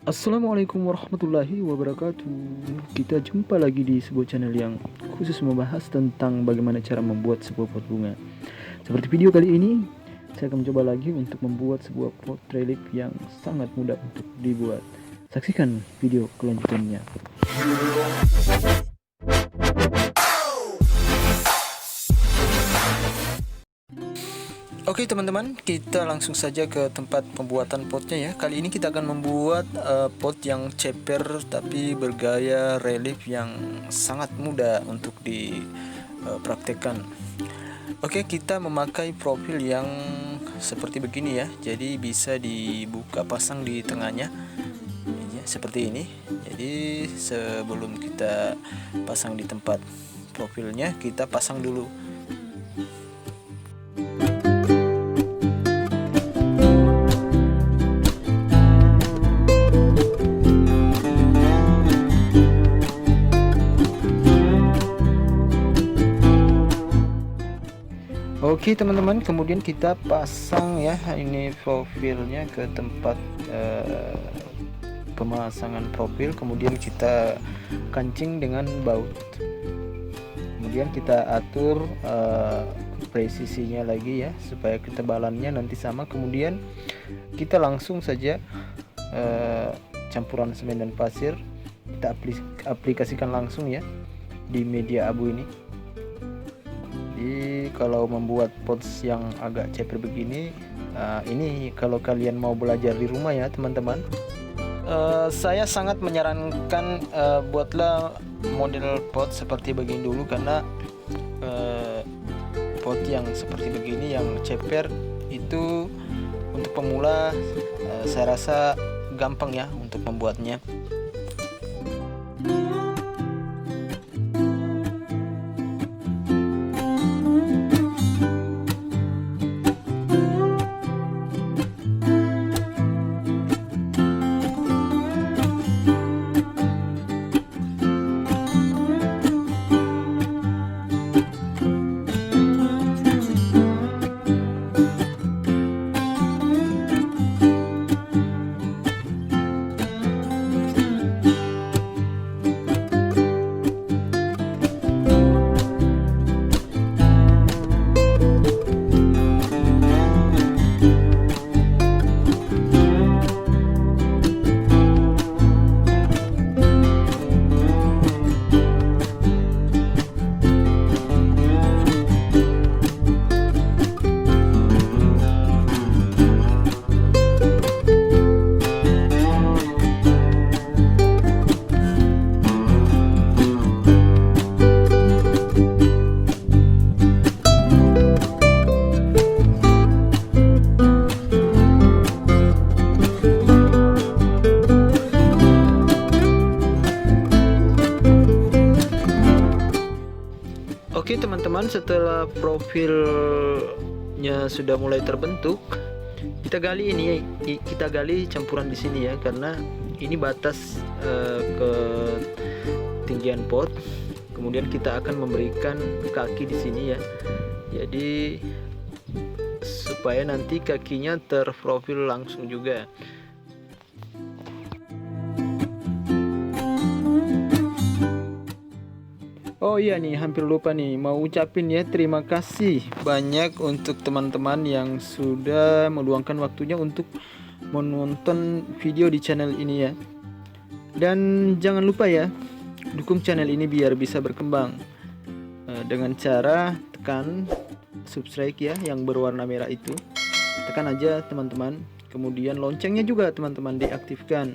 Assalamualaikum warahmatullahi wabarakatuh. Kita jumpa lagi di sebuah channel yang khusus membahas tentang bagaimana cara membuat sebuah pot bunga. Seperti video kali ini, saya akan mencoba lagi untuk membuat sebuah pot relief yang sangat mudah untuk dibuat. Saksikan video kelanjutannya. Oke teman-teman, kita langsung saja ke tempat pembuatan potnya ya. Kali ini kita akan membuat pot yang ceper tapi bergaya relief yang sangat mudah untuk dipraktekkan. Oke, kita memakai profil yang seperti begini ya. Jadi bisa dibuka pasang di tengahnya ya, seperti ini. Jadi sebelum kita pasang di tempat profilnya, kita pasang dulu. Oke teman-teman, kemudian kita pasang ya ini profilnya ke tempat pemasangan profil, kemudian kita kancing dengan baut, kemudian kita atur presisinya lagi ya supaya ketebalannya nanti sama. Kemudian kita langsung saja campuran semen dan pasir kita aplikasikan langsung ya di media abu ini. Jadi kalau membuat pots yang agak ceper begini, ini kalau kalian mau belajar di rumah ya teman-teman, saya sangat menyarankan buatlah model pot seperti begini dulu, karena pot yang seperti begini yang ceper itu untuk pemula saya rasa gampang ya untuk membuatnya. Oke teman-teman, setelah profilnya sudah mulai terbentuk, kita gali campuran di sini ya, karena ini batas ketinggian pot. Kemudian kita akan memberikan kaki di sini ya, jadi supaya nanti kakinya terprofil langsung juga. Oh iya nih, hampir lupa nih, mau ucapin ya terima kasih banyak untuk teman-teman yang sudah meluangkan waktunya untuk menonton video di channel ini ya. Dan jangan lupa ya, dukung channel ini biar bisa berkembang dengan cara tekan subscribe ya yang berwarna merah itu. Tekan aja teman-teman. Kemudian loncengnya juga teman-teman diaktifkan.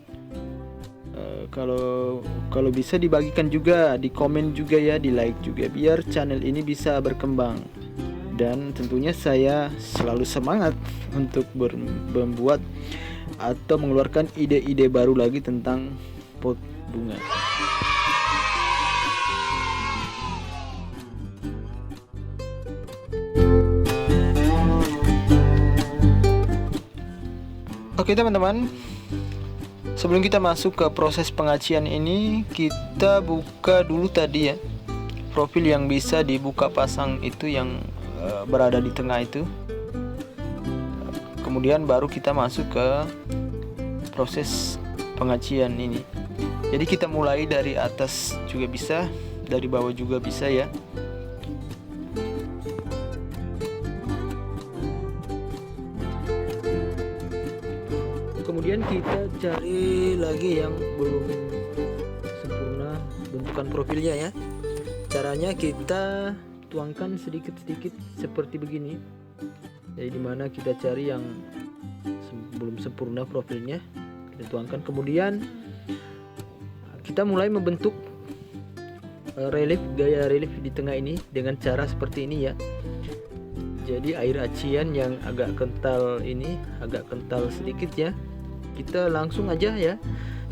Kalau bisa dibagikan juga, di komen juga ya, di like juga, biar channel ini bisa berkembang. Dan tentunya saya selalu semangat untuk membuat atau mengeluarkan ide-ide baru lagi tentang pot bunga. Oke teman-teman, sebelum kita masuk ke proses pengacian ini, kita buka dulu tadi ya profil yang bisa dibuka pasang itu, yang berada di tengah itu. Kemudian baru kita masuk ke proses pengacian ini. Jadi kita mulai dari atas juga bisa, dari bawah juga bisa ya. Kemudian kita cari lagi yang belum sempurna bentukan profilnya ya. Caranya kita tuangkan sedikit-sedikit seperti begini. Jadi dimana kita cari yang belum sempurna profilnya, kita tuangkan. Kemudian kita mulai membentuk relief, gaya relief di tengah ini dengan cara seperti ini ya. Jadi air acian yang agak kental ini, agak kental sedikit ya, kita langsung aja ya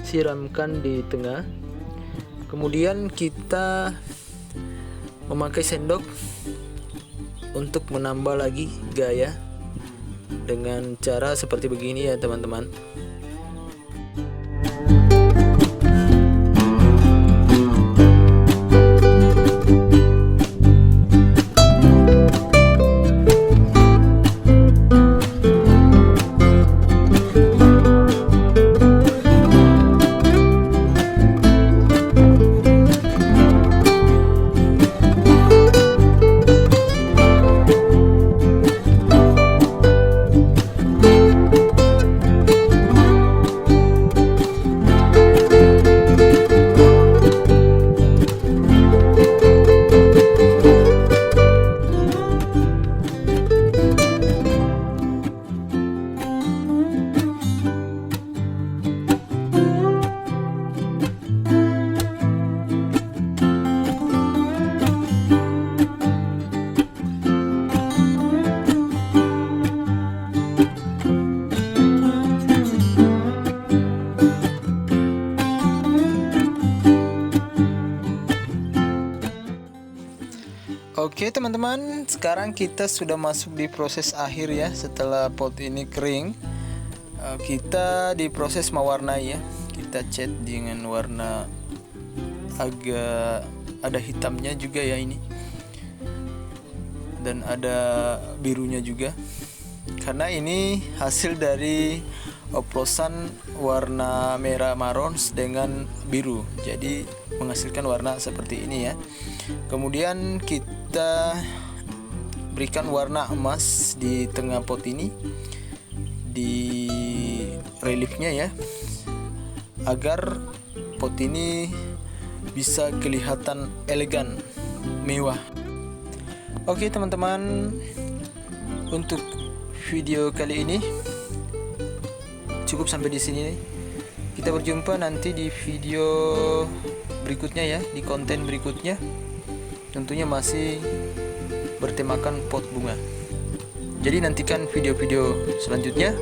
siramkan di tengah. Kemudian kita memakai sendok untuk menambah lagi gaya dengan cara seperti begini ya teman-teman. Oke teman-teman, sekarang kita sudah masuk di proses akhir ya. Setelah pot ini kering, kita di proses mewarnai ya. Kita cat dengan warna agak ada hitamnya juga ya ini, dan ada birunya juga, karena ini hasil dari oplosan warna merah maron dengan biru, jadi menghasilkan warna seperti ini ya. Kemudian kita berikan warna emas di tengah pot ini, di reliefnya ya, agar pot ini bisa kelihatan elegan, mewah. Oke teman-teman, untuk video kali ini cukup sampai di sini. Kita berjumpa nanti di video berikutnya ya, di konten berikutnya. Tentunya masih bertemakan pot bunga. Jadi nantikan video-video selanjutnya,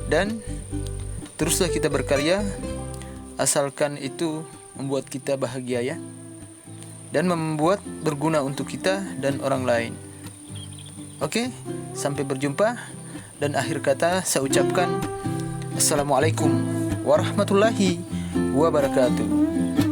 dan teruslah kita berkarya, asalkan itu membuat kita bahagia ya, dan membuat berguna untuk kita dan orang lain. Oke, sampai berjumpa, dan akhir kata saya ucapkan Assalamualaikum warahmatullahi wabarakatuh.